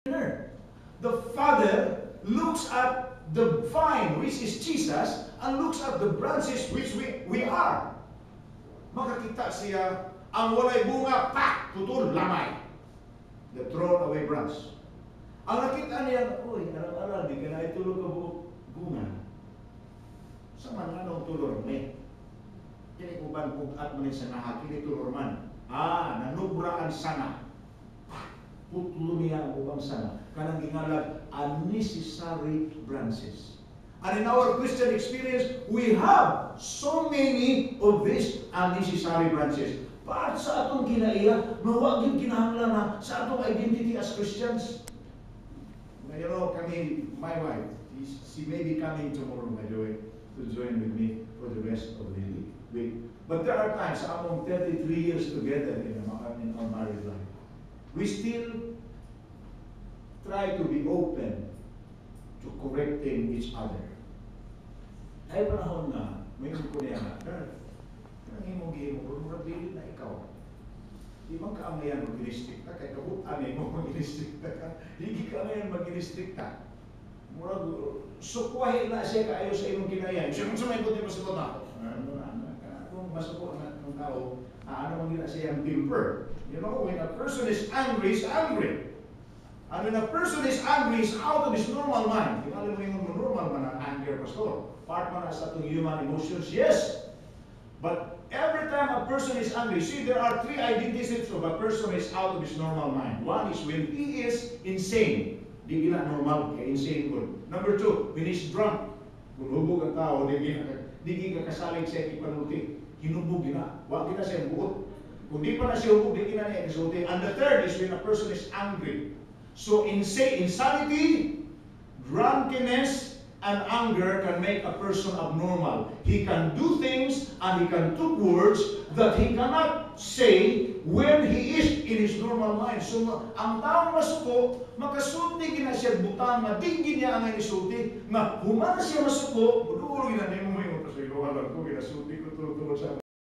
The Father looks at the vine, which is Jesus, and looks at the branches, which we are. Makakita siya, ang walay bunga, pak, putol, lamay. The thrown away branch. Ang nakita niya, uy, aral-aral, di ka na itulog ka bunga. Sa man, anong tulor ni? Kini uban pugat manin sa naha, kini tulor man. Nanubraan sana. Putlo niya ang ubang sana. Kanang gingalag, unnecessary branches. And in our Christian experience, we have so many of these unnecessary branches. Paano sa atong kinaiya, mawag yung kinahanglan na sa atong identity as Christians? You know, my wife, she may be coming tomorrow, by the way, to join with me for the rest of the week. But there are times, among 33 years together in our married life, we still try to be open to correcting each other. Ay panahon na, may ko niya na, kanang himo-himo, kung mabili na ikaw. Di man ka amayan mag-inistikta, kaya kabutan mo mag-inistikta ka. Hindi ka amayan mag-inistikta. Murag, sukwahin na siya kaayo sa imong kinayan. Siya kung sumay ko di masukot ako. Kung masukot ng tao, ano mang siya ang temper. You know, when a person is angry, he's angry. And when a person is angry, he's out of his normal mind. Yung alam mo yung normal man ang anger, pastor. Part man sa itong human emotions, yes. But every time a person is angry, see, there are three identities of a person who is out of his normal mind. One is when he is insane. Di gina normal, kaya insane ko. Number two, when he's drunk. Kung hubog ang tao, di gina kasalig siya ipanulti. Hinubog gina. Huwag gina siya buot. Kung di pa na siya hubog, di gina niya kasulti. And the third is when a person is angry. So insanity, drunkenness, and anger can make a person abnormal. He can do things and he can talk words that he cannot say when he is in his normal mind. So ang taong masuko, makasulti gina siya butang, matingin niya ang inisulti, nga humana siya masuko, budulo gina, di mo may utos, iluhan lang ko, ginasulti ko tulog-tulog sa